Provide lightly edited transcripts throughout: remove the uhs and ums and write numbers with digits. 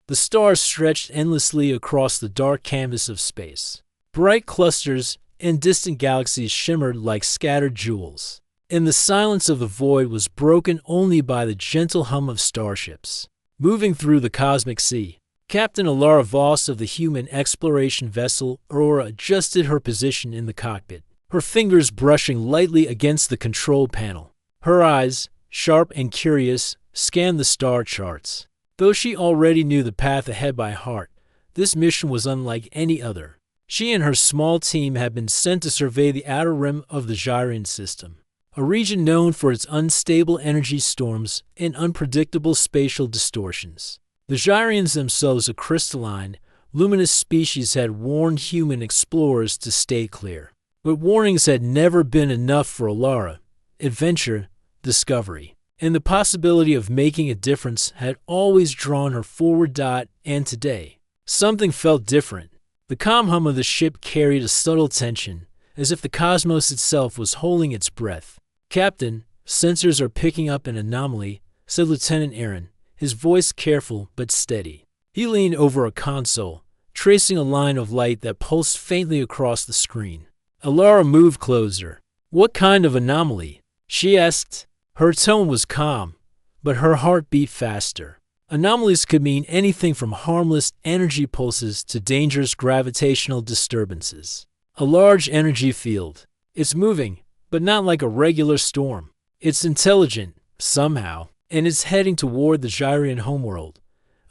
The stars stretched endlessly across the dark canvas of space. Bright clusters and distant galaxies shimmered like scattered jewels. And the silence of the void was broken only by the gentle hum of starships moving through the cosmic sea. Captain Alara Voss of the human exploration vessel Aurora adjusted her position in the cockpit, her fingers brushing lightly against the control panel. Her eyes, sharp and curious, scanned the star charts. Though she already knew the path ahead by heart, this mission was unlike any other. She and her small team had been sent to survey the outer rim of the Gyrian system, a region known for its unstable energy storms and unpredictable spatial distortions. The Gyrians themselves, a crystalline, luminous species, had warned human explorers to stay clear. But warnings had never been enough for Alara. Adventure, discovery, and the possibility of making a difference had always drawn her forward. And today, something felt different. The calm hum of the ship carried a subtle tension, as if the cosmos itself was holding its breath. "Captain, sensors are picking up an anomaly," said Lieutenant Aaron, his voice careful but steady. He leaned over a console, tracing a line of light that pulsed faintly across the screen. Alara moved closer. "What kind of anomaly?" she asked. Her tone was calm, but her heart beat faster. Anomalies could mean anything from harmless energy pulses to dangerous gravitational disturbances. A large energy field. It's moving, but not like a regular storm. It's intelligent, somehow, and it's heading toward the Gyrian homeworld.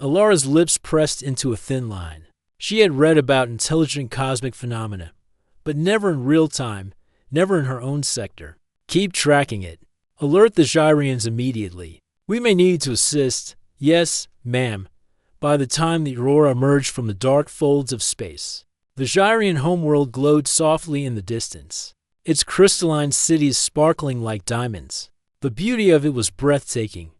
Alara's lips pressed into a thin line. She had read about intelligent cosmic phenomena, but never in real time, never in her own sector. "Keep tracking it. Alert the Gyrians immediately. We may need to assist." "Yes, ma'am." By the time the Aurora emerged from the dark folds of space, the Gyrian homeworld glowed softly in the distance, its crystalline cities sparkling like diamonds. The beauty of it was breathtaking,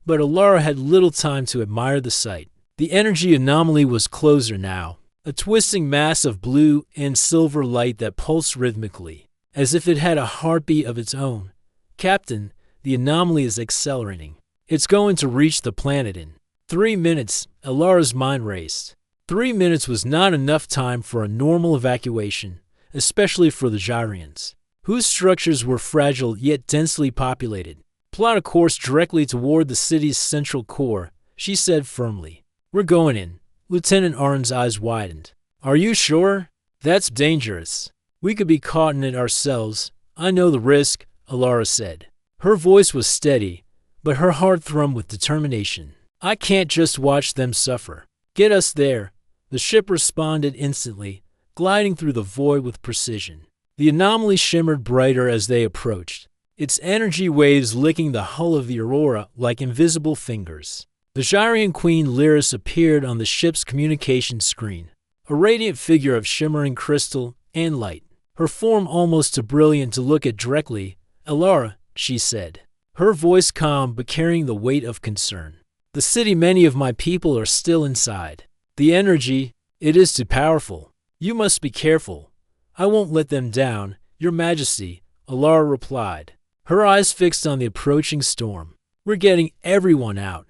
but Alara had little time to admire the sight. The energy anomaly was closer now, a twisting mass of blue and silver light that pulsed rhythmically, as if it had a heartbeat of its own. "Captain, the anomaly is accelerating. It's going to reach the planet in 3 minutes." Alara's mind raced. 3 minutes was not enough time for a normal evacuation, especially for the Gyrians, whose structures were fragile yet densely populated. "Plot a course directly toward the city's central core," she said firmly. "We're going in." Lieutenant Arn's eyes widened. "Are you sure? That's dangerous. We could be caught in it ourselves." "I know the risk," Alara said. Her voice was steady, but her heart thrummed with determination. "I can't just watch them suffer. Get us there." The ship responded instantly, gliding through the void with precision. The anomaly shimmered brighter as they approached, its energy waves licking the hull of the Aurora like invisible fingers. The Gyrian Queen Lyris appeared on the ship's communication screen, a radiant figure of shimmering crystal and light, her form almost too brilliant to look at directly. "Alara," she said, her voice calm but carrying the weight of concern. "The city, many of my people are still inside. The energy, it is too powerful. You must be careful." "I won't let them down, Your Majesty," Alara replied, her eyes fixed on the approaching storm. "We're getting everyone out."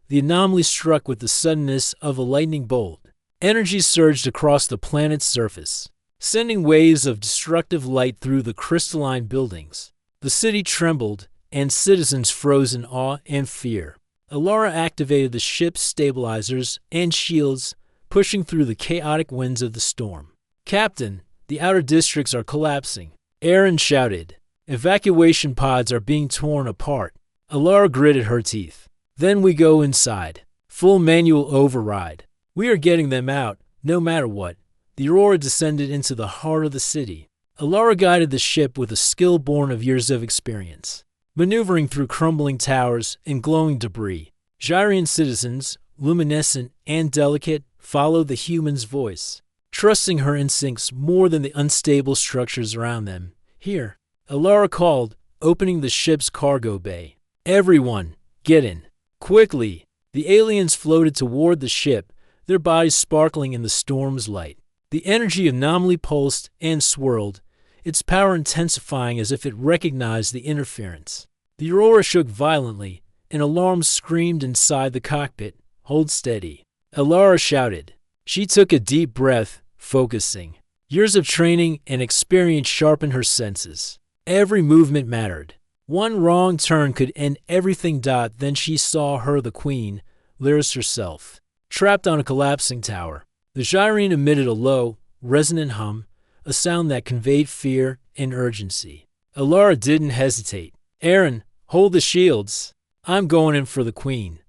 The anomaly struck with the suddenness of a lightning bolt. Energy surged across the planet's surface, sending waves of destructive light through the crystalline buildings. The city trembled, and citizens froze in awe and fear. Alara activated the ship's stabilizers and shields, pushing through the chaotic winds of the storm. "Captain, the outer districts are collapsing," Aaron shouted. "Evacuation pods are being torn apart." Alara gritted her teeth. "Then we go inside. Full manual override. We are getting them out, no matter what." The Aurora descended into the heart of the city. Alara guided the ship with a skill born of years of experience, maneuvering through crumbling towers and glowing debris. Gyrian citizens, luminescent and delicate, followed the human's voice, trusting her instincts more than the unstable structures around them. "Here," Alara called, opening the ship's cargo bay. "Everyone, get in. Quickly." The aliens floated toward the ship, their bodies sparkling in the storm's light. The energy anomaly pulsed and swirled, its power intensifying as if it recognized the interference. The Aurora shook violently, and alarms screamed inside the cockpit. "Hold steady." Alara shouted. She took a deep breath, focusing. Years of training and experience sharpened her senses. Every movement mattered. One wrong turn could end everything. Then she saw her, the queen, Lyris herself, trapped on a collapsing tower. The gyrene emitted a low, resonant hum, a sound that conveyed fear and urgency. Alara didn't hesitate. Aaron, hold the shields. I'm going in for the queen.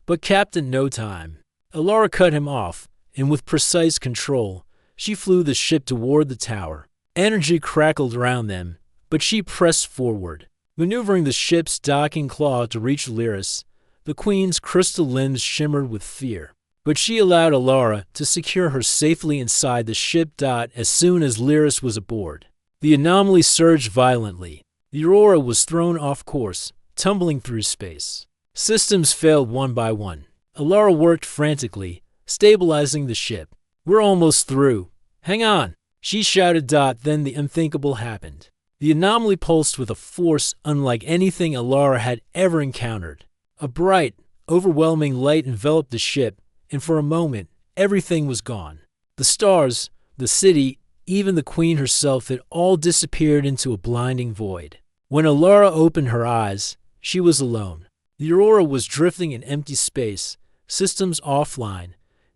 But Captain, no time. Alara cut him off, and with precise control, she flew the ship toward the tower. Energy crackled around them, but she pressed forward, maneuvering the ship's docking claw to reach Lyris. The queen's crystal limbs shimmered with fear, but she allowed Alara to secure her safely inside the ship. As soon as Lyris was aboard, the anomaly surged violently. The Aurora was thrown off course, tumbling through space. Systems failed one by one. Alara worked frantically, stabilizing the ship. We're almost through. Hang on, she shouted. Then the unthinkable happened. The anomaly pulsed with a force unlike anything Alara had ever encountered. A bright, overwhelming light enveloped the ship, and for a moment, everything was gone. The stars, the city, even the queen herself had all disappeared into a blinding void. When Alara opened her eyes, she was alone. The Aurora was drifting in empty space, systems offline,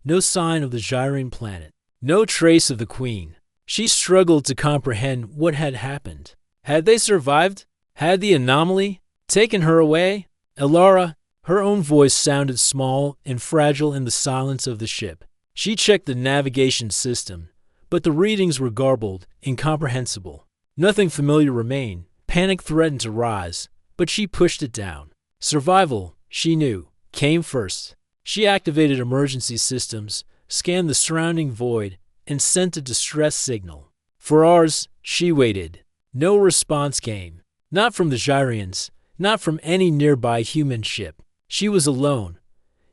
no sign of the gyrene planet, no trace of the queen. She struggled to comprehend what had happened. Had they survived? Had the anomaly taken her away? Alara, her own voice sounded small and fragile in the silence of the ship. She checked the navigation system, but the readings were garbled, incomprehensible. Nothing familiar remained. Panic threatened to rise, but she pushed it down. Survival, she knew, came first. She activated emergency systems, scanned the surrounding void, and sent a distress signal. For hours, she waited. No response came. Not from the Gyrians, not from any nearby human ship. She was alone.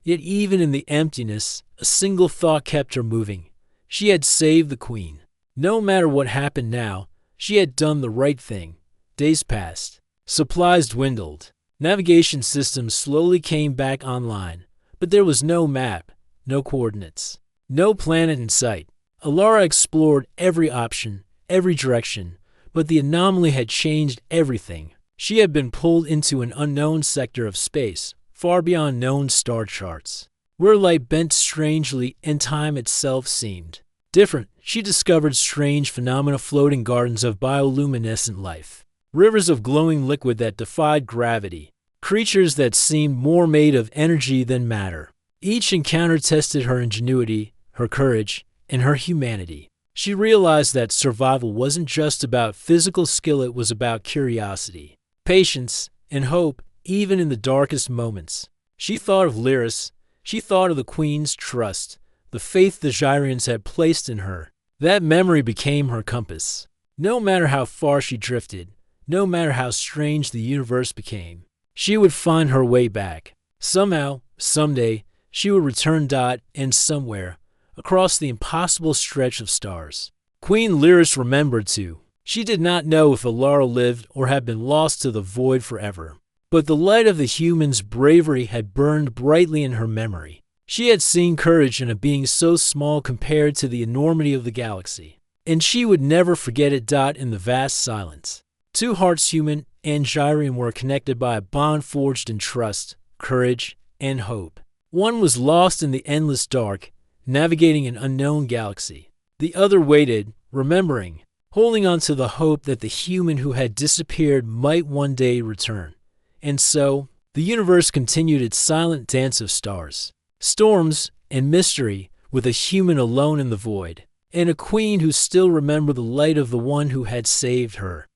Yet even in the emptiness, a single thought kept her moving. She had saved the queen. No matter what happened now, she had done the right thing. Days passed. Supplies dwindled. Navigation systems slowly came back online, but there was no map, no coordinates, no planet in sight. Alara explored every option, every direction, but the anomaly had changed everything. She had been pulled into an unknown sector of space, far beyond known star charts, where light bent strangely and time itself seemed different. She discovered strange phenomena, floating gardens of bioluminescent life, rivers of glowing liquid that defied gravity, creatures that seemed more made of energy than matter. Each encounter tested her ingenuity, her courage, and her humanity. She realized that survival wasn't just about physical skill, it was about curiosity, patience, and hope, even in the darkest moments. She thought of Lyris. She thought of the queen's trust, the faith the Gyrians had placed in her. That memory became her compass. No matter how far she drifted, no matter how strange the universe became, she would find her way back. Somehow, someday, she would return. And somewhere, across the impossible stretch of stars, Queen Lyris remembered too. She did not know if Alara lived or had been lost to the void forever, but the light of the human's bravery had burned brightly in her memory. She had seen courage in a being so small compared to the enormity of the galaxy, and she would never forget it. In the vast silence, two hearts, human and Gyrian, were connected by a bond forged in trust, courage, and hope. One was lost in the endless dark, navigating an unknown galaxy. The other waited, remembering, holding on to the hope that the human who had disappeared might one day return. And so, the universe continued its silent dance of stars, storms, and mystery, with a human alone in the void, and a queen who still remembered the light of the one who had saved her.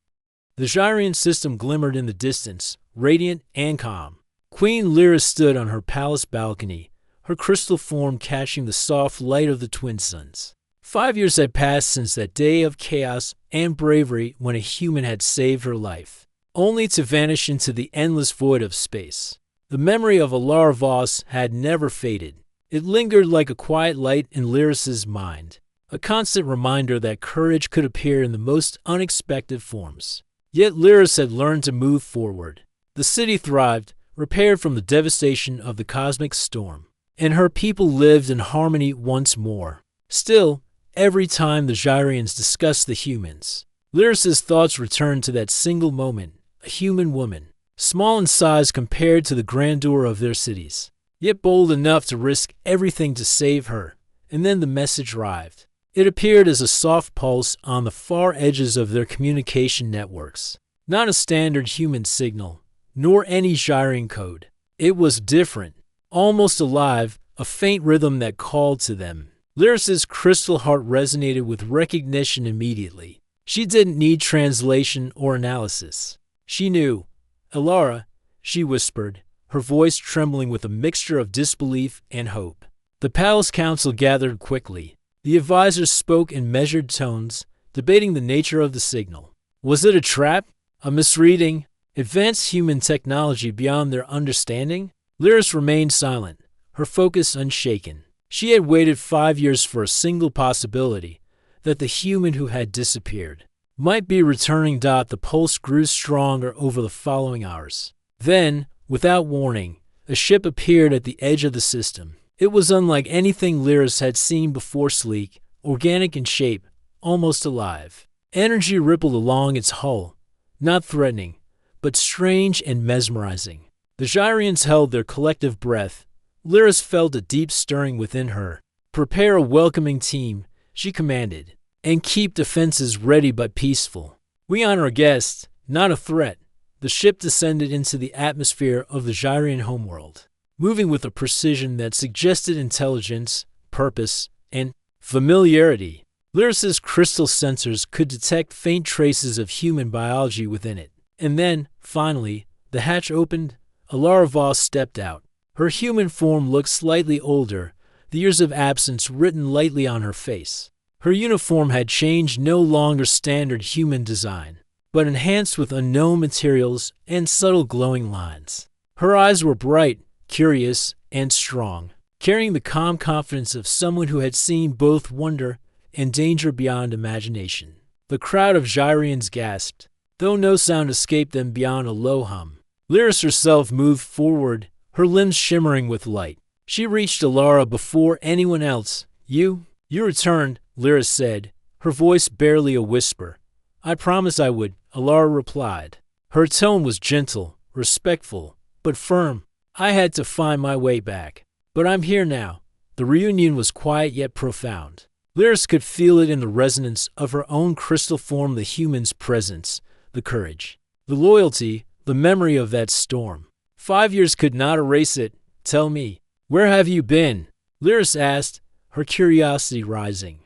The Gyrian system glimmered in the distance, radiant and calm. Queen Lyris stood on her palace balcony, her crystal form catching the soft light of the twin suns. 5 years had passed since that day of chaos and bravery when a human had saved her life, only to vanish into the endless void of space. The memory of Alara Voss had never faded. It lingered like a quiet light in Lyris's mind, a constant reminder that courage could appear in the most unexpected forms. Yet Lyris had learned to move forward. The city thrived, repaired from the devastation of the cosmic storm. and her people lived in harmony once more. Still, every time the Gyrians discussed the humans, Lyris's thoughts returned to that single moment, a human woman, small in size compared to the grandeur of their cities, yet bold enough to risk everything to save her. And then the message arrived. It appeared as a soft pulse on the far edges of their communication networks. Not a standard human signal, nor any Gyrian code. It was different, almost alive, a faint rhythm that called to them. Lyris's crystal heart resonated with recognition immediately. She didn't need translation or analysis. She knew. "Alara," she whispered, her voice trembling with a mixture of disbelief and hope. The palace council gathered quickly. The advisors spoke in measured tones, debating the nature of the signal. Was it a trap? A misreading? Advanced human technology beyond their understanding? Lyris remained silent, her focus unshaken. She had waited 5 years for a single possibility, that the human who had disappeared might be returning. The pulse grew stronger over the following hours. Then, without warning, a ship appeared at the edge of the system. It was unlike anything Lyris had seen before, sleek, organic in shape, almost alive. Energy rippled along its hull, not threatening, but strange and mesmerizing. The Gyrians held their collective breath. Lyris felt a deep stirring within her. "Prepare a welcoming team," she commanded, "and keep defenses ready but peaceful. We honor a guest, not a threat." The ship descended into the atmosphere of the Gyrian homeworld, moving with a precision that suggested intelligence, purpose, and familiarity. Lyris's crystal sensors could detect faint traces of human biology within it. And then, finally, the hatch opened. Alara Voss stepped out. Her human form looked slightly older, the years of absence written lightly on her face. Her uniform had changed, no longer standard human design, but enhanced with unknown materials and subtle glowing lines. Her eyes were bright, curious, and strong, carrying the calm confidence of someone who had seen both wonder and danger beyond imagination. The crowd of Gyrians gasped, though no sound escaped them beyond a low hum. Lyris herself moved forward, her limbs shimmering with light. She reached Alara before anyone else. You returned," Lyris said, her voice barely a whisper. "I promised I would," Alara replied. Her tone was gentle, respectful, but firm. "I had to find my way back. But I'm here now." The reunion was quiet yet profound. Lyris could feel it in the resonance of her own crystal form, the human's presence, the courage, the loyalty, the memory of that storm. 5 years could not erase it. "Tell me, where have you been?" Lyris asked, her curiosity rising.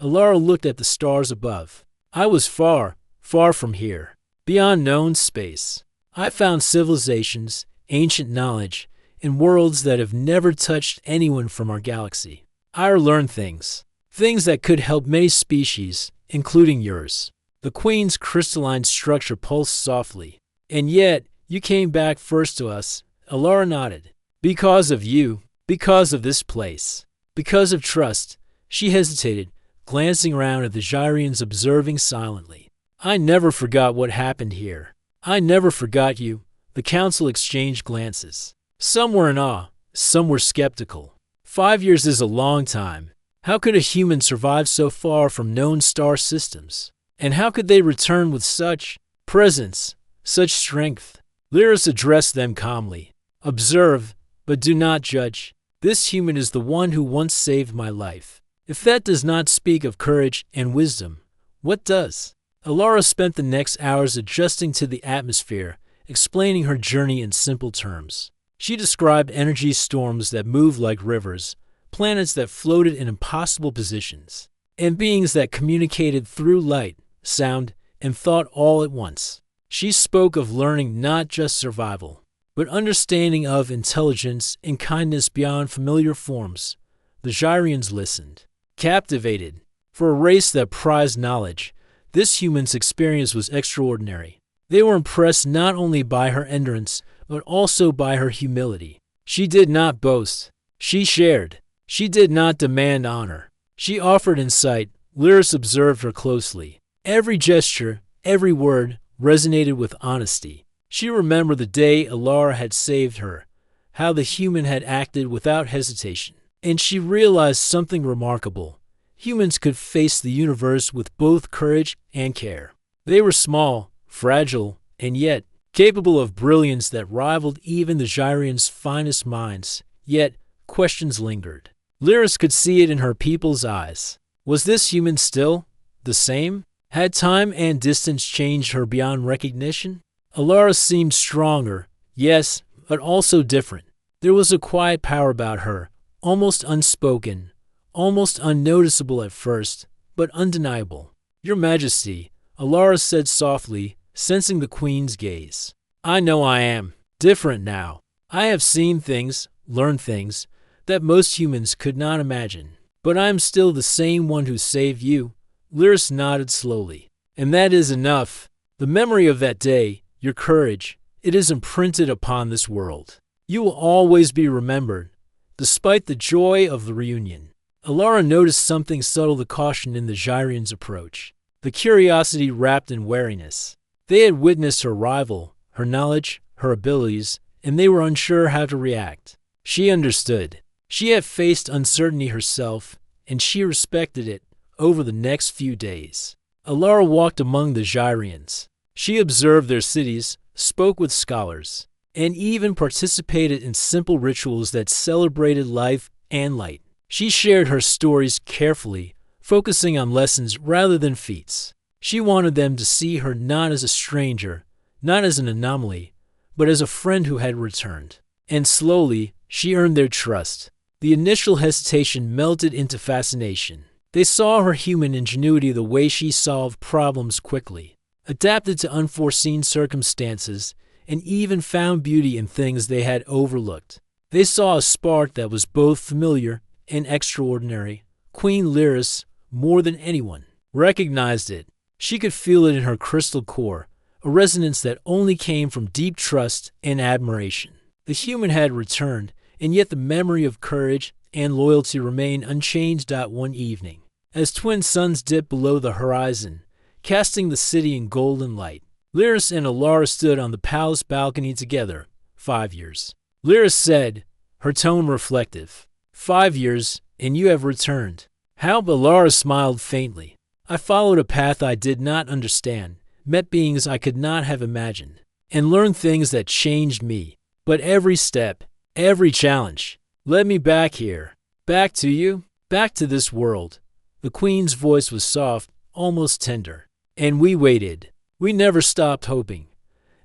Alara looked at the stars above. "I was far, far from here, beyond known space. I found civilizations, ancient knowledge, in worlds that have never touched anyone from our galaxy. I learned things that could help many species, including yours." The Queen's crystalline structure pulsed softly. "And yet, you came back first to us." Alara nodded. "Because of you, because of this place, because of trust." She hesitated, glancing around at the Gyrians observing silently. "I never forgot what happened here. I never forgot you." The council exchanged glances. Some were in awe, some were skeptical. 5 years is a long time. How could a human survive so far from known star systems? And how could they return with such presence, such strength? Lyris addressed them calmly. "Observe, but do not judge. This human is the one who once saved my life. If that does not speak of courage and wisdom, what does?" Alara spent the next hours adjusting to the atmosphere, explaining her journey in simple terms. She described energy storms that moved like rivers, planets that floated in impossible positions, and beings that communicated through light, sound, and thought all at once. She spoke of learning not just survival, but understanding of intelligence and kindness beyond familiar forms. The Gyrians listened, captivated. For a race that prized knowledge, this human's experience was extraordinary. They were impressed not only by her endurance, but also by her humility. She did not boast. She shared. She did not demand honor. She offered insight. Lyris observed her closely. Every gesture, every word resonated with honesty. She remembered the day Alara had saved her, how the human had acted without hesitation. And she realized something remarkable. Humans could face the universe with both courage and care. They were small, fragile, and yet capable of brilliance that rivaled even the Gyrians' finest minds. Yet, questions lingered. Lyris could see it in her people's eyes. Was this human still the same? Had time and distance changed her beyond recognition? Alara seemed stronger, yes, but also different. There was a quiet power about her, almost unspoken, almost unnoticeable at first, but undeniable. "Your Majesty," Alara said softly, sensing the Queen's gaze. "I know I am different now. I have seen things, learned things, that most humans could not imagine. But I am still the same one who saved you." Lyris nodded slowly. "And that is enough. The memory of that day, your courage, it is imprinted upon this world. You will always be remembered, despite the joy of the reunion." Alara noticed something subtle to caution in the Gyrian's approach. The curiosity wrapped in wariness. They had witnessed her rival, her knowledge, her abilities, and they were unsure how to react. She understood. She had faced uncertainty herself, and she respected it. Over the next few days, Alara walked among the Gyrians. She observed their cities, spoke with scholars, and even participated in simple rituals that celebrated life and light. She shared her stories carefully, focusing on lessons rather than feats. She wanted them to see her not as a stranger, not as an anomaly, but as a friend who had returned. And slowly, she earned their trust. The initial hesitation melted into fascination. They saw her human ingenuity, the way she solved problems quickly, adapted to unforeseen circumstances, and even found beauty in things they had overlooked. They saw a spark that was both familiar and extraordinary. Queen Lyris, more than anyone, recognized it. She could feel it in her crystal core, a resonance that only came from deep trust and admiration. The human had returned, and yet the memory of courage and loyalty remained unchanged. One evening, as twin suns dipped below the horizon, casting the city in golden light, Lyris and Alara stood on the palace balcony together. 5 years. Lyris said, her tone reflective. 5 years, and you have returned. How? Alara smiled faintly. I followed a path I did not understand, met beings I could not have imagined, and learned things that changed me. But every step, every challenge, led me back here. Back to you, back to this world. The Queen's voice was soft, almost tender. And we waited. We never stopped hoping.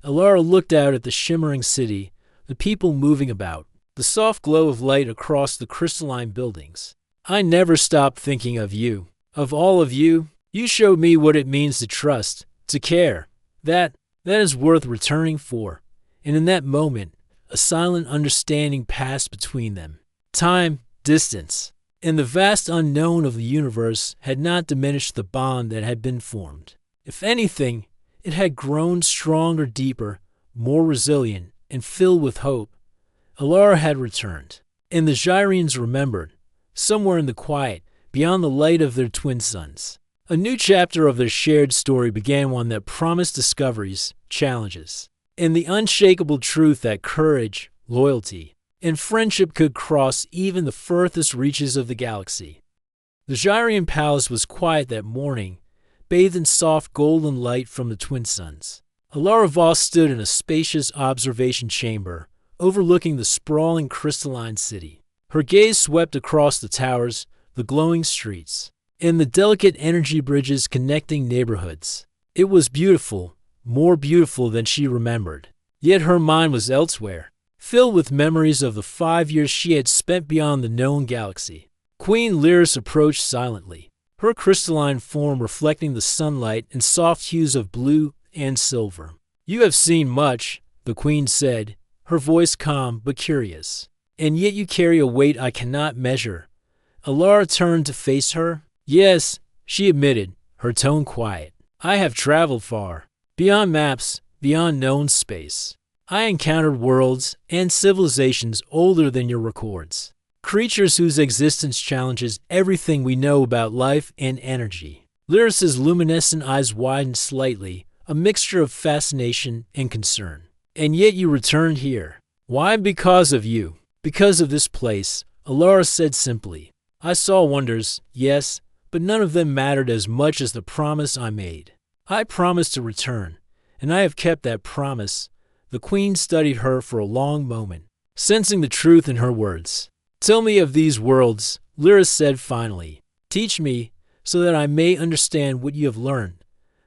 Alara looked out at the shimmering city, the people moving about, the soft glow of light across the crystalline buildings. I never stopped thinking of you, of all of you. You showed me what it means to trust, to care. That is worth returning for. And in that moment, a silent understanding passed between them. Time, distance, and the vast unknown of the universe had not diminished the bond that had been formed. If anything, it had grown stronger, deeper, more resilient, and filled with hope. Alara had returned, and the Gyrians remembered, somewhere in the quiet, beyond the light of their twin suns. A new chapter of their shared story began, one that promised discoveries, challenges, and the unshakable truth that courage, loyalty, and friendship could cross even the furthest reaches of the galaxy. The Gyrian palace was quiet that morning, bathed in soft golden light from the twin suns. Alara Voss stood in a spacious observation chamber, overlooking the sprawling crystalline city. Her gaze swept across the towers, the glowing streets, and the delicate energy bridges connecting neighborhoods. It was beautiful, more beautiful than she remembered. Yet her mind was elsewhere, filled with memories of the 5 years she had spent beyond the known galaxy. Queen Lyris approached silently, her crystalline form reflecting the sunlight in soft hues of blue and silver. You have seen much, the Queen said, her voice calm but curious. And yet you carry a weight I cannot measure. Alara turned to face her. Yes, she admitted, her tone quiet. I have traveled far. Beyond maps, beyond known space. I encountered worlds and civilizations older than your records. Creatures whose existence challenges everything we know about life and energy. Lyris's luminescent eyes widened slightly, a mixture of fascination and concern. And yet you returned here. Why? Because of you. Because of this place, Alara said simply. I saw wonders, yes, but none of them mattered as much as the promise I made. I promised to return, and I have kept that promise. The queen studied her for a long moment, sensing the truth in her words. Tell me of these worlds, Lyra said finally. Teach me, so that I may understand what you have learned.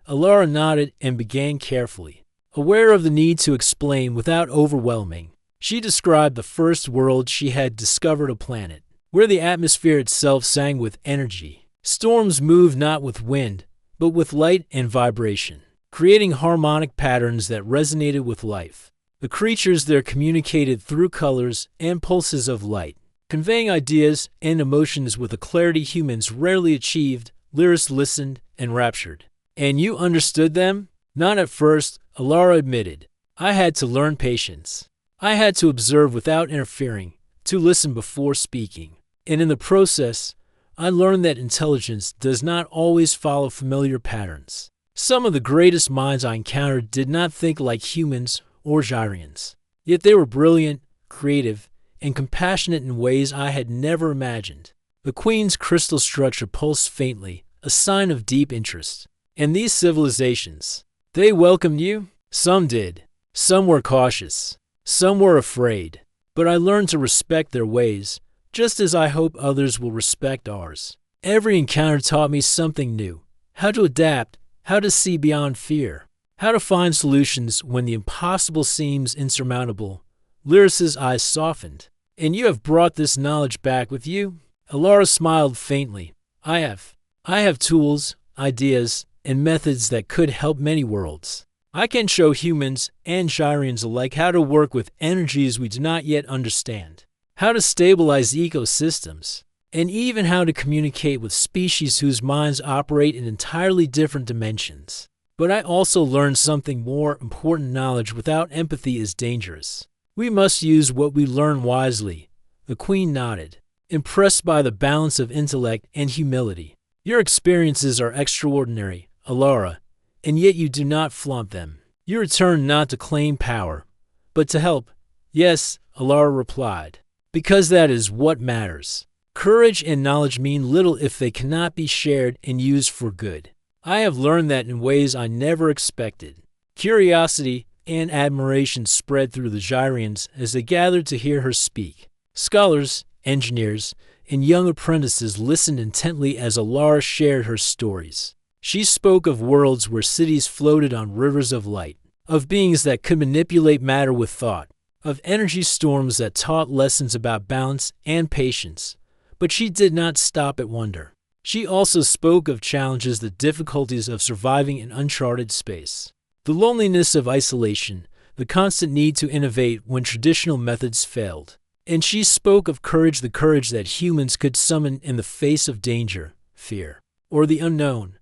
Alara nodded and began carefully, aware of the need to explain without overwhelming. She described the first world she had discovered, a planet where the atmosphere itself sang with energy. Storms moved not with wind, but with light and vibration, creating harmonic patterns that resonated with life. The creatures there communicated through colors and pulses of light, conveying ideas and emotions with a clarity humans rarely achieved. Lyris listened, enraptured. And you understood them? Not at first, Alara admitted. I had to learn patience. I had to observe without interfering, to listen before speaking. And in the process, I learned that intelligence does not always follow familiar patterns. Some of the greatest minds I encountered did not think like humans or Gyrians. Yet they were brilliant, creative, and compassionate in ways I had never imagined. The queen's crystal structure pulsed faintly, a sign of deep interest. And these civilizations, they welcomed you? Some did. Some were cautious. Some were afraid. But I learned to respect their ways, just as I hope others will respect ours. Every encounter taught me something new. How to adapt, how to see beyond fear, how to find solutions when the impossible seems insurmountable. Lyris's eyes softened. And you have brought this knowledge back with you? Alara smiled faintly. I have tools, ideas, and methods that could help many worlds. I can show humans and Gyrians alike how to work with energies we do not yet understand, how to stabilize ecosystems, and even how to communicate with species whose minds operate in entirely different dimensions. But I also learned something more important: knowledge without empathy is dangerous. We must use what we learn wisely. The queen nodded, impressed by the balance of intellect and humility. Your experiences are extraordinary, Alara, and yet you do not flaunt them. You return not to claim power, but to help. Yes, Alara replied, because that is what matters. Courage and knowledge mean little if they cannot be shared and used for good. I have learned that in ways I never expected. Curiosity and admiration spread through the Gyrians as they gathered to hear her speak. Scholars, engineers, and young apprentices listened intently as Alara shared her stories. She spoke of worlds where cities floated on rivers of light, of beings that could manipulate matter with thought, of energy storms that taught lessons about balance and patience. But she did not stop at wonder. She also spoke of challenges, the difficulties of surviving in uncharted space, the loneliness of isolation, the constant need to innovate when traditional methods failed. And she spoke of courage, the courage that humans could summon in the face of danger, fear, or the unknown.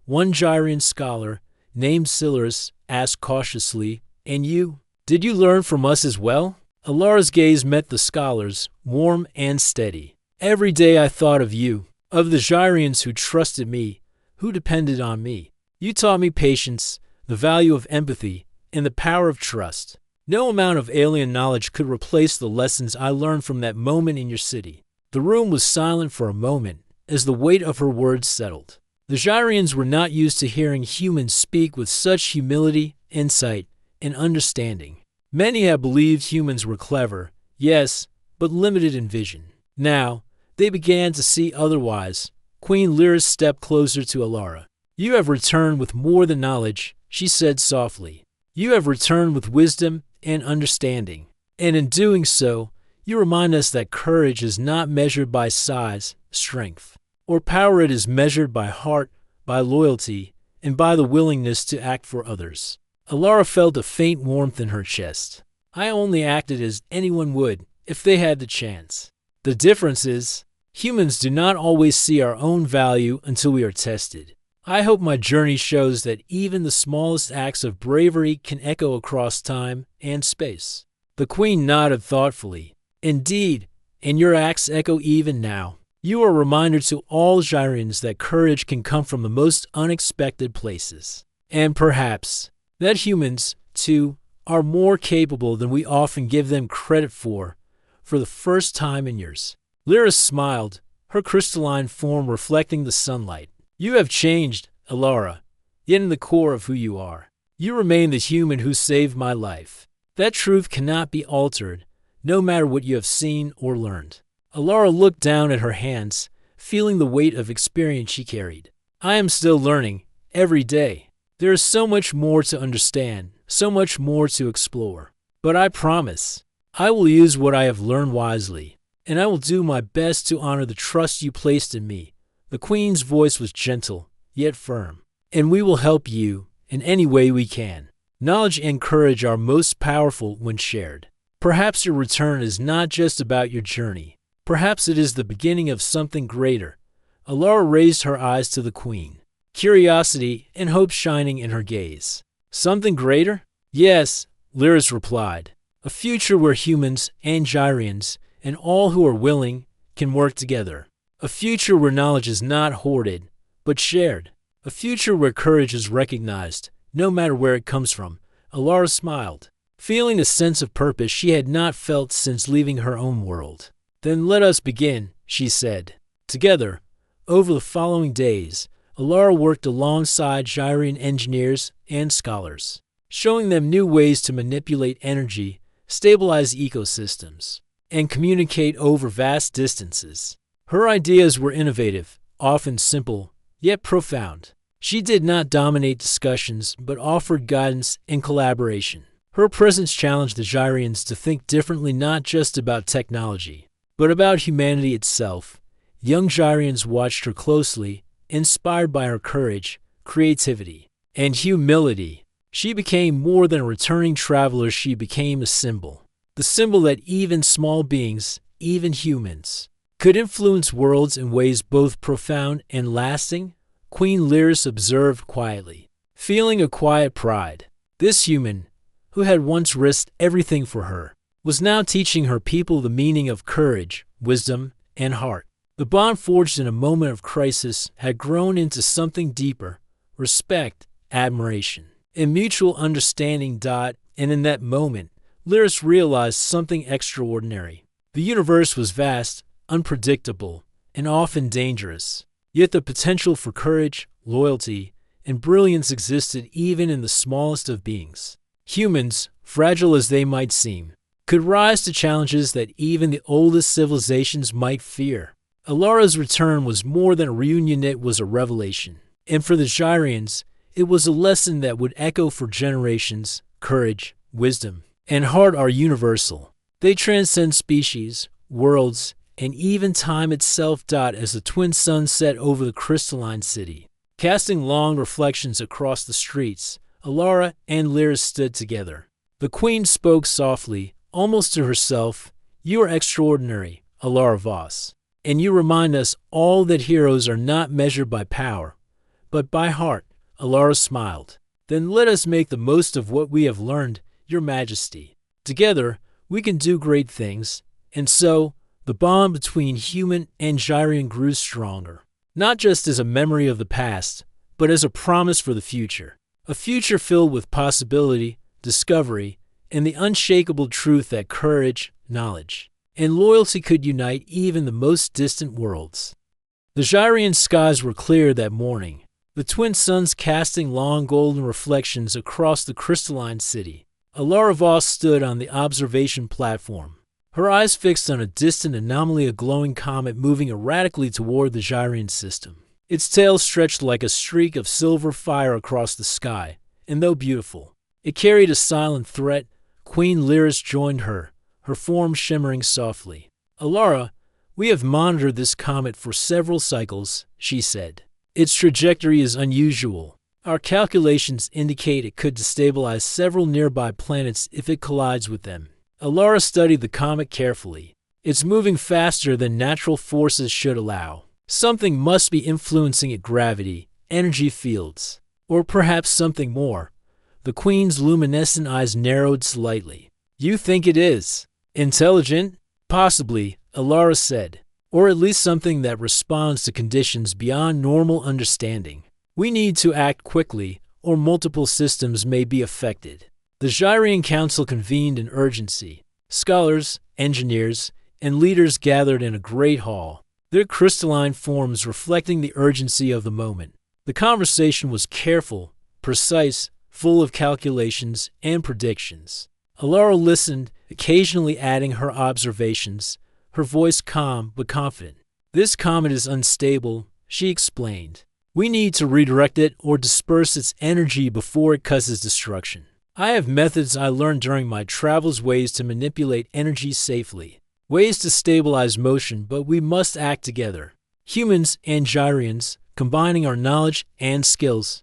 One Gyrian scholar, named Silarus, asked cautiously, And you? Did you learn from us as well? Alara's gaze met the scholar's, warm and steady. Every day I thought of you, of the Gyrians who trusted me, who depended on me. You taught me patience, the value of empathy, and the power of trust. No amount of alien knowledge could replace the lessons I learned from that moment in your city. The room was silent for a moment as the weight of her words settled. The Gyrians were not used to hearing humans speak with such humility, insight, and understanding. Many had believed humans were clever, yes, but limited in vision. Now, they began to see otherwise. Queen Lyris stepped closer to Alara. You have returned with more than knowledge, she said softly. You have returned with wisdom and understanding. And in doing so, you remind us that courage is not measured by size, strength, or power. It is measured by heart, by loyalty, and by the willingness to act for others. Alara felt a faint warmth in her chest. I only acted as anyone would if they had the chance. The difference is, humans do not always see our own value until we are tested. I hope my journey shows that even the smallest acts of bravery can echo across time and space. The queen nodded thoughtfully. Indeed, and your acts echo even now. You are a reminder to all Gyrians that courage can come from the most unexpected places. And perhaps that humans, too, are more capable than we often give them credit for the first time in years. Lyra smiled, her crystalline form reflecting the sunlight. You have changed, Alara, yet in the core of who you are, you remain the human who saved my life. That truth cannot be altered, no matter what you have seen or learned. Alara looked down at her hands, feeling the weight of experience she carried. I am still learning, every day. There is so much more to understand, so much more to explore. But I promise, I will use what I have learned wisely, and I will do my best to honor the trust you placed in me. The Queen's voice was gentle, yet firm. And we will help you in any way we can. Knowledge and courage are most powerful when shared. Perhaps your return is not just about your journey. Perhaps it is the beginning of something greater. Alara raised her eyes to the Queen, curiosity and hope shining in her gaze. Something greater? Yes, Lyris replied. A future where humans and Gyrians, and all who are willing, can work together. A future where knowledge is not hoarded, but shared. A future where courage is recognized, no matter where it comes from. Alara smiled, feeling a sense of purpose she had not felt since leaving her own world. Then let us begin, she said. Together, over the following days, Alara worked alongside Gyrian engineers and scholars, showing them new ways to manipulate energy, stabilize ecosystems, and communicate over vast distances. Her ideas were innovative, often simple, yet profound. She did not dominate discussions, but offered guidance and collaboration. Her presence challenged the Gyrians to think differently, not just about technology, but about humanity itself. Young Gyrians watched her closely, inspired by her courage, creativity, and humility. She became more than a returning traveler, she became a symbol. The symbol that even small beings, even humans, could influence worlds in ways both profound and lasting. Queen Lyris observed quietly, feeling a quiet pride. This human, who had once risked everything for her, was now teaching her people the meaning of courage, wisdom, and heart. The bond forged in a moment of crisis had grown into something deeper: respect, admiration, and mutual understanding. And in that moment, Lyris realized something extraordinary. The universe was vast, unpredictable, and often dangerous. Yet the potential for courage, loyalty, and brilliance existed even in the smallest of beings. Humans, fragile as they might seem, could rise to challenges that even the oldest civilizations might fear. Alara's return was more than a reunion, it was a revelation. And for the Gyrians, it was a lesson that would echo for generations. Courage, wisdom, and heart are universal. They transcend species, worlds, and even time itself. As the twin suns set over the crystalline city, casting long reflections across the streets, Alara and Lyris stood together. The Queen spoke softly, almost to herself. You are extraordinary, Alara Voss, and you remind us all that heroes are not measured by power, but by heart. Alara smiled. Then let us make the most of what we have learned, Your Majesty. Together, we can do great things. And so, the bond between human and Gyrian grew stronger, not just as a memory of the past, but as a promise for the future. A future filled with possibility, discovery, and the unshakable truth that courage, knowledge, and loyalty could unite even the most distant worlds. The Gyrian skies were clear that morning, the twin suns casting long golden reflections across the crystalline city. Alara Voss stood on the observation platform, her eyes fixed on a distant anomaly, a glowing comet moving erratically toward the Gyrian system. Its tail stretched like a streak of silver fire across the sky, and though beautiful, it carried a silent threat. Queen Lyris joined her, her form shimmering softly. Alara, we have monitored this comet for several cycles, she said. Its trajectory is unusual. Our calculations indicate it could destabilize several nearby planets if it collides with them. Alara studied the comet carefully. It's moving faster than natural forces should allow. Something must be influencing it: gravity, energy fields, or perhaps something more. The Queen's luminescent eyes narrowed slightly. You think it is intelligent? Possibly, Alara said. Or at least something that responds to conditions beyond normal understanding. We need to act quickly, or multiple systems may be affected. The Gyrian Council convened in urgency. Scholars, engineers, and leaders gathered in a great hall, their crystalline forms reflecting the urgency of the moment. The conversation was careful, precise, full of calculations and predictions. Alara listened, occasionally adding her observations, her voice calm but confident. "This comet is unstable," she explained. "We need to redirect it or disperse its energy before it causes destruction. I have methods I learned during my travels, ways to manipulate energy safely, ways to stabilize motion, but we must act together. Humans and Gyrians, combining our knowledge and skills."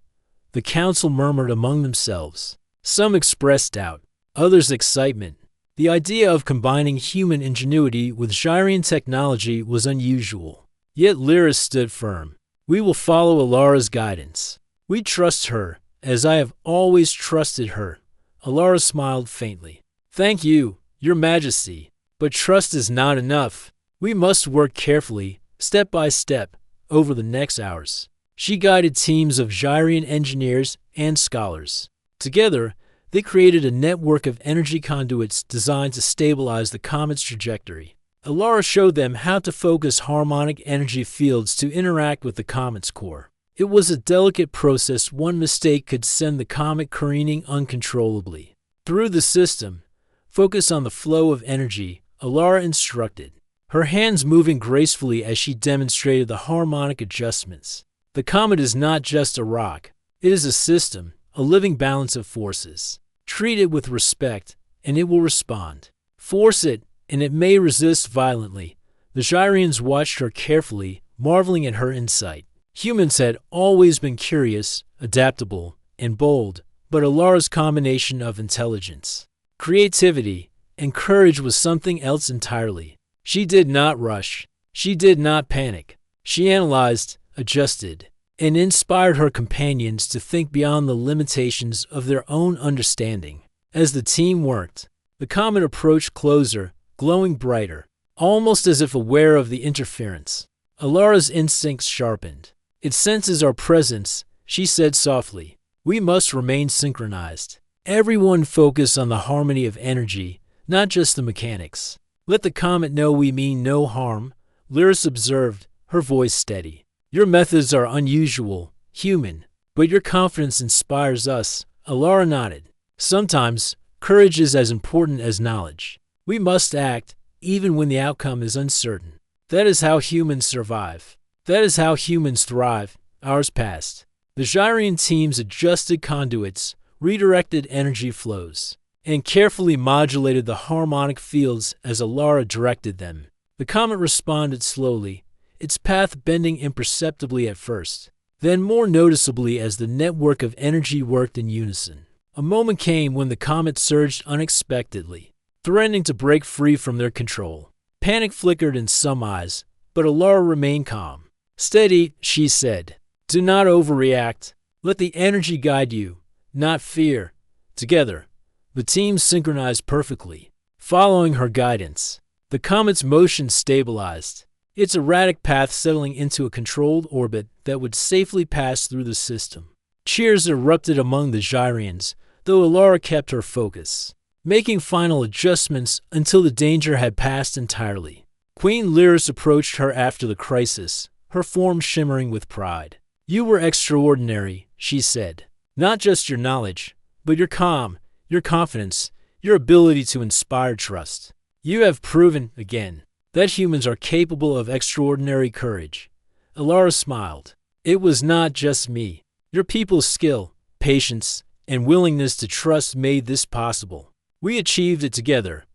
The council murmured among themselves. Some expressed doubt, others excitement. The idea of combining human ingenuity with Gyrian technology was unusual. Yet Lyris stood firm. "We will follow Alara's guidance. We trust her, as I have always trusted her." Alara smiled faintly. "Thank you, Your Majesty. But trust is not enough. We must work carefully, step by step, over the next hours." She guided teams of Gyrian engineers and scholars. Together, they created a network of energy conduits designed to stabilize the comet's trajectory. Alara showed them how to focus harmonic energy fields to interact with the comet's core. It was a delicate process. One mistake could send the comet careening uncontrollably. Through the system, focus on the flow of energy, Alara instructed, her hands moving gracefully as she demonstrated the harmonic adjustments. The comet is not just a rock. It is a system, a living balance of forces. Treat it with respect, and it will respond. Force it, and it may resist violently. The Gyrians watched her carefully, marveling at her insight. Humans had always been curious, adaptable, and bold, but Alara's combination of intelligence, creativity, and courage was something else entirely. She did not rush. She did not panic. She analyzed, adjusted, and inspired her companions to think beyond the limitations of their own understanding. As the team worked, the comet approached closer, glowing brighter, almost as if aware of the interference. Alara's instincts sharpened. "It senses our presence," she said softly. "We must remain synchronized. Everyone focus on the harmony of energy, not just the mechanics. Let the comet know we mean no harm," Lyris observed, her voice steady. "Your methods are unusual, human, but your confidence inspires us." Alara nodded. "Sometimes, courage is as important as knowledge. We must act, even when the outcome is uncertain. That is how humans survive. That is how humans thrive." Hours passed. The Gyrian teams adjusted conduits, redirected energy flows, and carefully modulated the harmonic fields as Alara directed them. The comet responded slowly, its path bending imperceptibly at first, then more noticeably as the network of energy worked in unison. A moment came when the comet surged unexpectedly, threatening to break free from their control. Panic flickered in some eyes, but Alara remained calm. "Steady," she said. "Do not overreact. Let the energy guide you, not fear." Together, the team synchronized perfectly, following her guidance. The comet's motion stabilized, its erratic path settling into a controlled orbit that would safely pass through the system. Cheers erupted among the Gyrians, though Alara kept her focus, making final adjustments until the danger had passed entirely. Queen Lyris approached her after the crisis, her form shimmering with pride. "You were extraordinary," she said. "Not just your knowledge, but your calm, your confidence, your ability to inspire trust. You have proven, again, that humans are capable of extraordinary courage." Alara smiled. "It was not just me. Your people's skill, patience, and willingness to trust made this possible. We achieved it together.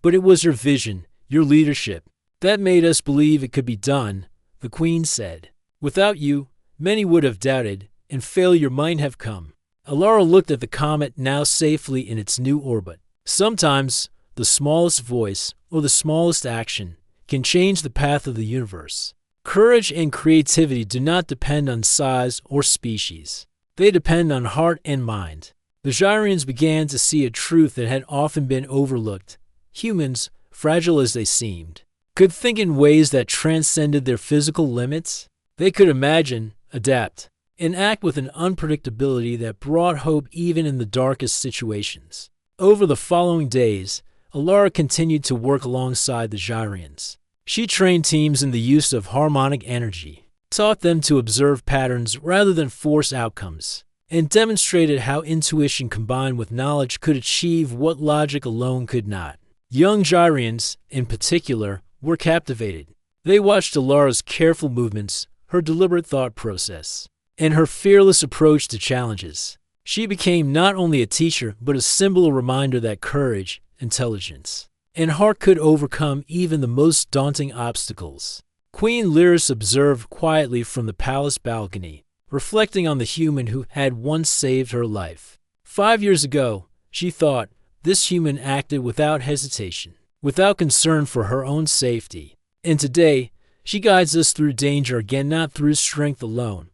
But it was your vision, your leadership, that made us believe it could be done," the Queen said. "Without you, many would have doubted, and failure might have come." Alara looked at the comet now safely in its new orbit. Sometimes, the smallest voice, or the smallest action, can change the path of the universe. Courage and creativity do not depend on size or species. They depend on heart and mind. The Gyrians began to see a truth that had often been overlooked. Humans, fragile as they seemed, could think in ways that transcended their physical limits. They could imagine, adapt, and act with an unpredictability that brought hope even in the darkest situations. Over the following days, Alara continued to work alongside the Gyrians. She trained teams in the use of harmonic energy, taught them to observe patterns rather than force outcomes, and demonstrated how intuition combined with knowledge could achieve what logic alone could not. Young Gyrians, in particular, were captivated. They watched Alara's careful movements, her deliberate thought process, and her fearless approach to challenges. She became not only a teacher, but a symbol reminder that courage, intelligence, and heart could overcome even the most daunting obstacles. Queen Lyris observed quietly from the palace balcony, reflecting on the human who had once saved her life. 5 years ago, she thought, this human acted without hesitation, without concern for her own safety. And today, she guides us through danger again, not through strength alone,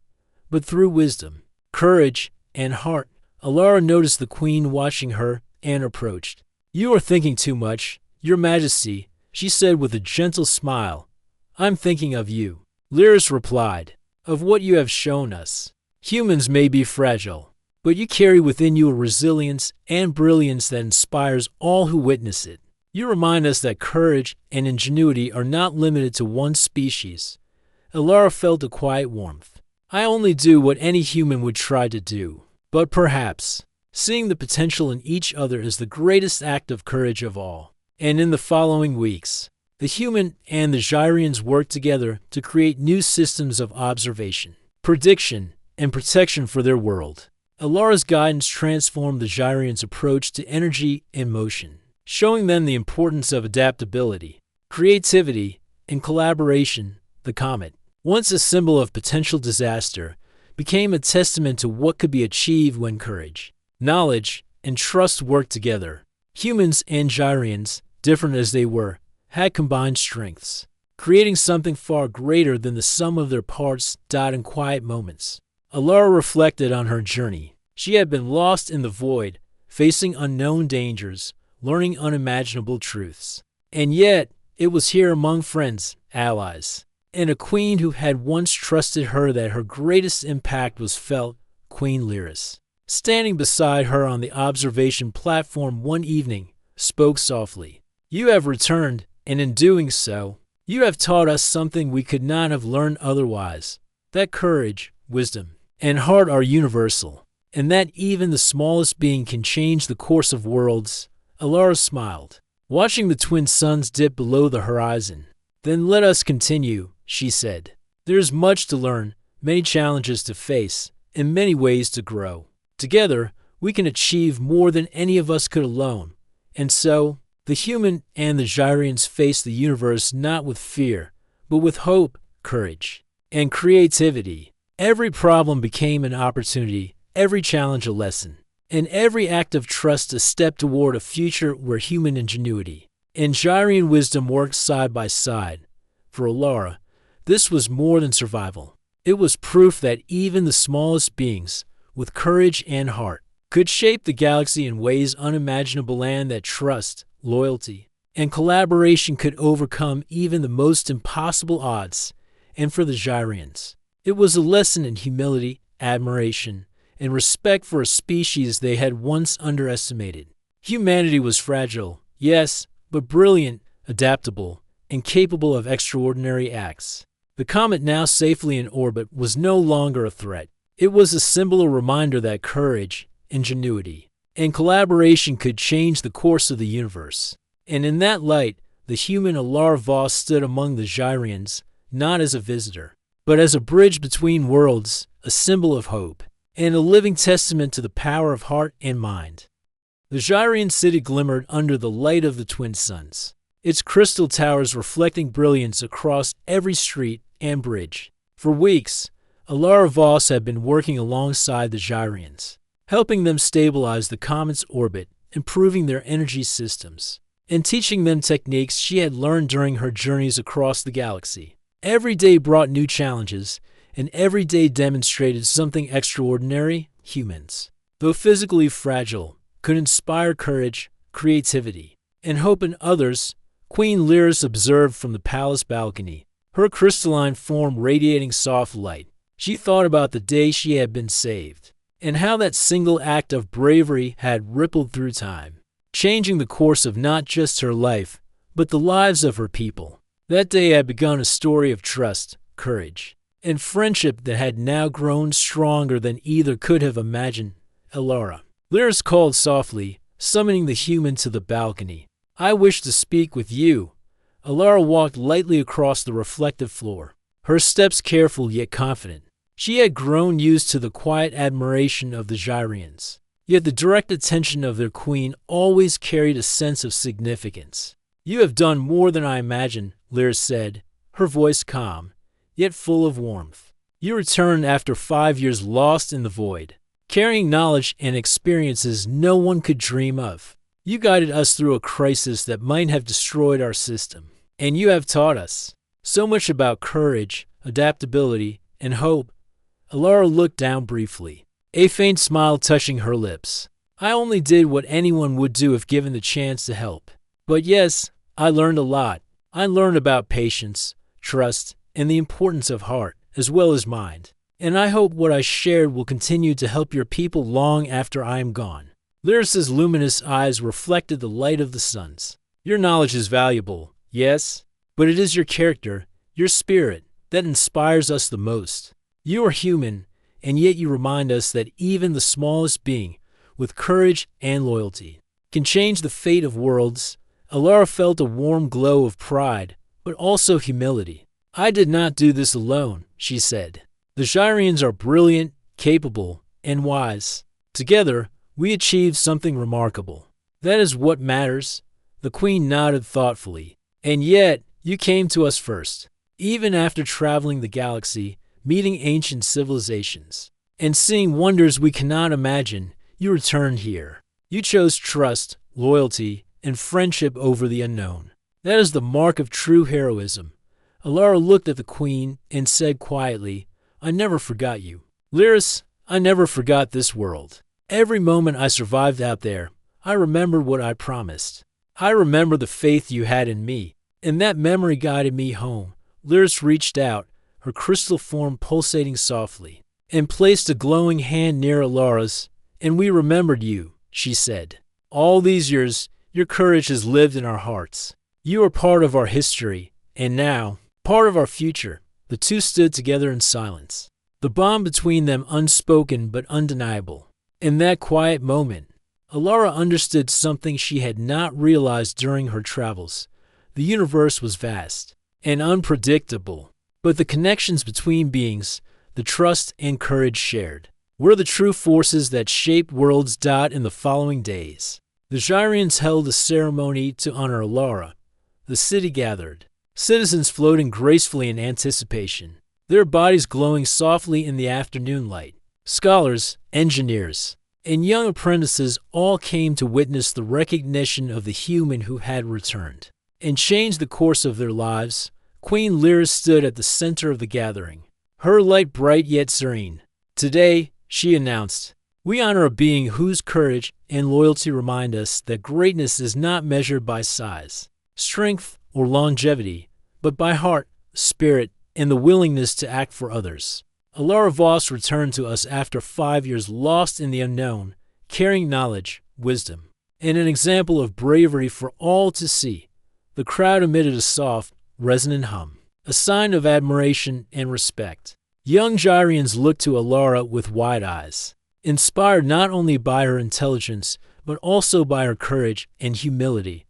but through wisdom, courage, and heart. Alara noticed the queen watching her and approached. "You are thinking too much, Your Majesty," she said with a gentle smile. "I'm thinking of you." Lyris replied, "Of what you have shown us. Humans may be fragile, but you carry within you a resilience and brilliance that inspires all who witness it. You remind us that courage and ingenuity are not limited to one species." Alara felt a quiet warmth. "I only do what any human would try to do. But perhaps, seeing the potential in each other is the greatest act of courage of all." And in the following weeks, the human and the Gyrians worked together to create new systems of observation, prediction, and protection for their world. Alara's guidance transformed the Gyrians' approach to energy and motion, showing them the importance of adaptability, creativity, and collaboration. The comet, once a symbol of potential disaster, became a testament to what could be achieved when courage, knowledge, and trust worked together. Humans and Gyrians, different as they were, had combined strengths, creating something far greater than the sum of their parts. In quiet moments, Alara reflected on her journey. She had been lost in the void, facing unknown dangers, learning unimaginable truths. And yet, it was here among friends, allies, and a queen who had once trusted her that her greatest impact was felt. Queen Lyris, standing beside her on the observation platform one evening, spoke softly. "You have returned, and in doing so, you have taught us something we could not have learned otherwise, that courage, wisdom, and heart are universal, and that even the smallest being can change the course of worlds." Alara smiled, watching the twin suns dip below the horizon. "Then let us continue," she said. "There is much to learn, many challenges to face, and many ways to grow. Together, we can achieve more than any of us could alone." And so, the human and the Gyrians faced the universe not with fear, but with hope, courage, and creativity. Every problem became an opportunity, every challenge a lesson, and every act of trust a step toward a future where human ingenuity and Gyrian wisdom worked side by side. For Alara, this was more than survival. It was proof that even the smallest beings, with courage and heart, could shape the galaxy in ways unimaginable, and that trust, loyalty, and collaboration could overcome even the most impossible odds. And for the Gyrians, it was a lesson in humility, admiration, and respect for a species they had once underestimated. Humanity was fragile, yes, but brilliant, adaptable, and capable of extraordinary acts. The comet, now safely in orbit, was no longer a threat. It was a symbol, a reminder that courage, ingenuity, and collaboration could change the course of the universe. And in that light, the human Alara Voss stood among the Gyrians, not as a visitor, but as a bridge between worlds, a symbol of hope, and a living testament to the power of heart and mind. The Gyrian city glimmered under the light of the twin suns, its crystal towers reflecting brilliance across every street and bridge. For weeks, Alara Voss had been working alongside the Gyrians, helping them stabilize the comet's orbit, improving their energy systems, and teaching them techniques she had learned during her journeys across the galaxy. Every day brought new challenges, and every day demonstrated something extraordinary. Humans, though physically fragile, could inspire courage, creativity, and hope in others. Queen Lyris observed from the palace balcony, her crystalline form radiating soft light. She thought about the day she had been saved, and how that single act of bravery had rippled through time. changing the course of not just her life, but the lives of her people. That day had begun a story of trust, courage, and friendship that had now grown stronger than either could have imagined. Alara. Lyris called softly, summoning the human to the balcony. I wish to speak with you. Alara walked lightly across the reflective floor, her steps careful yet confident. She had grown used to the quiet admiration of the Gyrians, yet the direct attention of their queen always carried a sense of significance. You have done more than I imagined, Lyris said, her voice calm, yet full of warmth. You returned after 5 years lost in the void, carrying knowledge and experiences no one could dream of. You guided us through a crisis that might have destroyed our system, and you have taught us so much about courage, adaptability, and hope. Alara looked down briefly, a faint smile touching her lips. I only did what anyone would do if given the chance to help. But yes, I learned a lot. I learned about patience, trust, and the importance of heart, as well as mind. And I hope what I shared will continue to help your people long after I am gone. Lyris's luminous eyes reflected the light of the sun's. Your knowledge is valuable, yes, but it is your character, your spirit, that inspires us the most. You are human, and yet you remind us that even the smallest being, with courage and loyalty, can change the fate of worlds. Alara felt a warm glow of pride, but also humility. I did not do this alone, she said. The Gyrians are brilliant, capable, and wise. Together, we achieved something remarkable. That is what matters. The queen nodded thoughtfully. And yet, you came to us first. Even after traveling the galaxy, meeting ancient civilizations, and seeing wonders we cannot imagine, you returned here. You chose trust, loyalty, and friendship over the unknown. That is the mark of true heroism. Alara looked at the queen and said quietly, I never forgot you. Lyris, I never forgot this world. Every moment I survived out there, I remember what I promised. I remember the faith you had in me, and that memory guided me home. Lyris reached out, her crystal form pulsating softly, and placed a glowing hand near Alara's. And we remembered you, she said. All these years, your courage has lived in our hearts. You are part of our history, and now, part of our future. The two stood together in silence, the bond between them unspoken but undeniable. In that quiet moment, Alara understood something she had not realized during her travels. The universe was vast and unpredictable, but the connections between beings, the trust and courage shared, were the true forces that shaped worlds. In the following days, the Gyrians held a ceremony to honor Alara. The city gathered, citizens floating gracefully in anticipation, their bodies glowing softly in the afternoon light. Scholars, engineers, and young apprentices all came to witness the recognition of the human who had returned and changed the course of their lives. Queen Lyris stood at the center of the gathering, her light bright yet serene. Today, she announced, we honor a being whose courage and loyalty remind us that greatness is not measured by size, strength, or longevity, but by heart, spirit, and the willingness to act for others. Alara Voss returned to us after 5 years lost in the unknown, carrying knowledge, wisdom, and an example of bravery for all to see. The crowd emitted a soft, resonant hum, a sign of admiration and respect. Young Gyrians looked to Alara with wide eyes, inspired not only by her intelligence, but also by her courage and humility.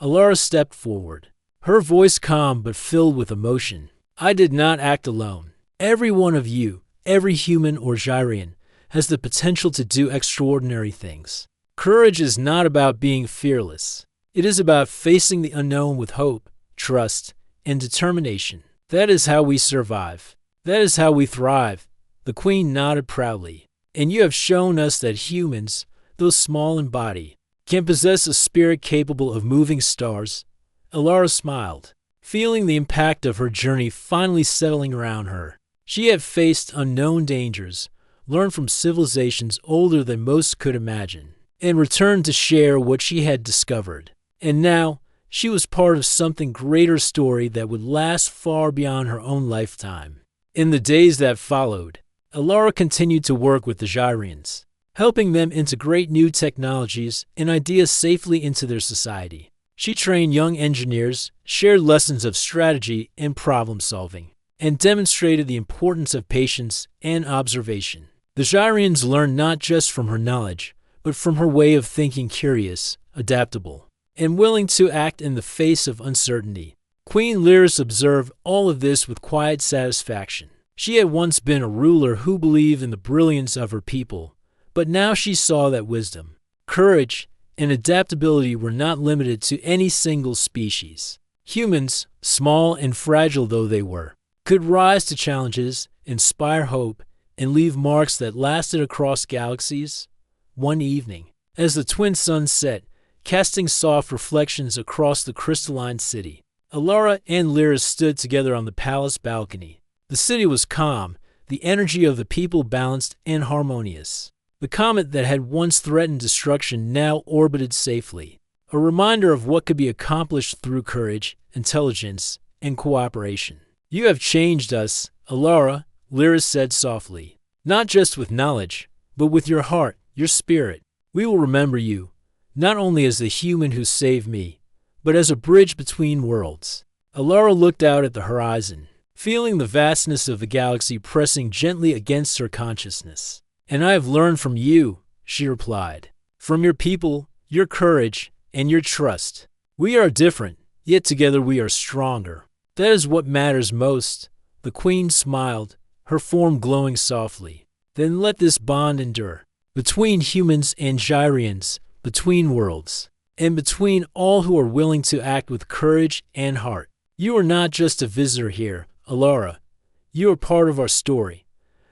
Alara stepped forward, her voice calm but filled with emotion. I did not act alone. Every one of you, every human or Gyrian, has the potential to do extraordinary things. Courage is not about being fearless. It is about facing the unknown with hope, trust, and determination. That is how we survive. That is how we thrive. The queen nodded proudly. And you have shown us that humans, though small in body, can possess a spirit capable of moving stars. Alara smiled, feeling the impact of her journey finally settling around her. She had faced unknown dangers, learned from civilizations older than most could imagine, and returned to share what she had discovered. And now, she was part of something greater story that would last far beyond her own lifetime. In the days that followed, Alara continued to work with the Gyrians, helping them integrate new technologies and ideas safely into their society. She trained young engineers, shared lessons of strategy and problem-solving, and demonstrated the importance of patience and observation. The Gyrians learned not just from her knowledge, but from her way of thinking, curious, adaptable, and willing to act in the face of uncertainty. Queen Lyris observed all of this with quiet satisfaction. She had once been a ruler who believed in the brilliance of her people, but now she saw that wisdom, courage, and adaptability were not limited to any single species. Humans, small and fragile though they were, could rise to challenges, inspire hope, and leave marks that lasted across galaxies. One evening, as the twin suns set, casting soft reflections across the crystalline city, Alara and Lyris stood together on the palace balcony. The city was calm, the energy of the people balanced and harmonious. The comet that had once threatened destruction now orbited safely, a reminder of what could be accomplished through courage, intelligence, and cooperation. "You have changed us, Alara," Lyris said softly. "Not just with knowledge, but with your heart, your spirit. We will remember you, not only as the human who saved me, but as a bridge between worlds." Alara looked out at the horizon, feeling the vastness of the galaxy pressing gently against her consciousness. "And I have learned from you," she replied, "from your people, your courage, and your trust. We are different, yet together we are stronger. That is what matters most." The queen smiled, her form glowing softly. "Then let this bond endure, between humans and Gyrians, between worlds, and between all who are willing to act with courage and heart. You are not just a visitor here, Alara. You are part of our story."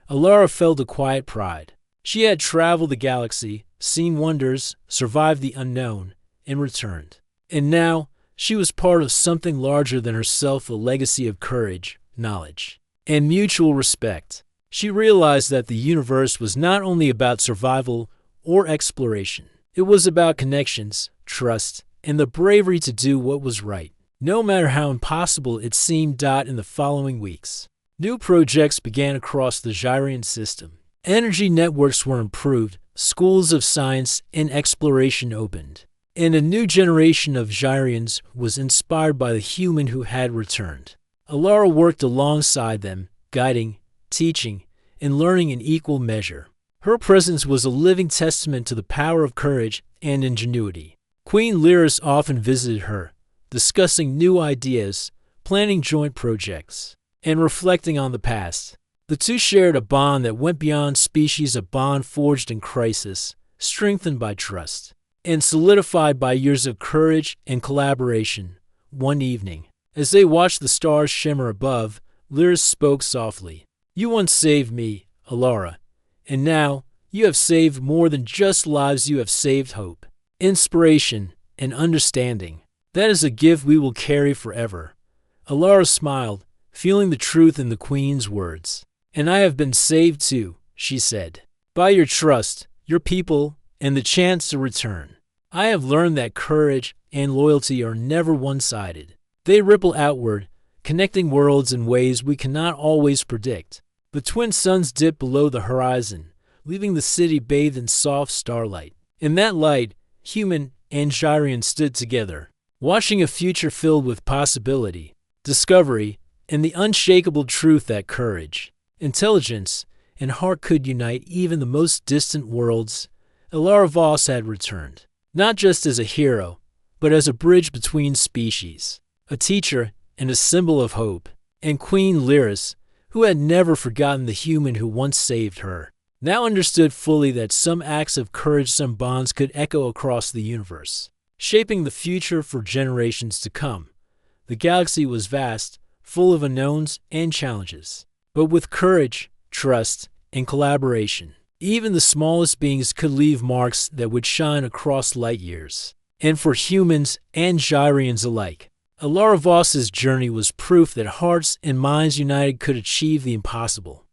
Alara felt a quiet pride. She had traveled the galaxy, seen wonders, survived the unknown, and returned. And now, she was part of something larger than herself, a legacy of courage, knowledge, and mutual respect. She realized that the universe was not only about survival or exploration. It was about connections, trust, and the bravery to do what was right, no matter how impossible it seemed. In the following weeks, new projects began across the Gyrian system. Energy networks were improved, schools of science and exploration opened, and a new generation of Gyrians was inspired by the human who had returned. Alara worked alongside them, guiding, teaching, and learning in equal measure. Her presence was a living testament to the power of courage and ingenuity. Queen Lyris often visited her, discussing new ideas, planning joint projects, and reflecting on the past. The two shared a bond that went beyond species, a bond forged in crisis, strengthened by trust, and solidified by years of courage and collaboration. One evening, as they watched the stars shimmer above, Lyris spoke softly. "You once saved me, Alara, and now you have saved more than just lives. You have saved hope, inspiration, and understanding. That is a gift we will carry forever." Alara smiled, feeling the truth in the queen's words. "And I have been saved too," she said, "by your trust, your people, and the chance to return. I have learned that courage and loyalty are never one-sided. They ripple outward, connecting worlds in ways we cannot always predict." The twin suns dipped below the horizon, leaving the city bathed in soft starlight. In that light, human and Gyrian stood together, watching a future filled with possibility, discovery, and the unshakable truth that courage, intelligence, and heart could unite even the most distant worlds. Alara Voss had returned, not just as a hero, but as a bridge between species, a teacher and a symbol of hope. And Queen Lyris, who had never forgotten the human who once saved her, now understood fully that some acts of courage, some bonds could echo across the universe, shaping the future for generations to come. The galaxy was vast, full of unknowns and challenges, but with courage, trust, and collaboration, even the smallest beings could leave marks that would shine across light years. And for humans and Gyrians alike, Alara Voss's journey was proof that hearts and minds united could achieve the impossible.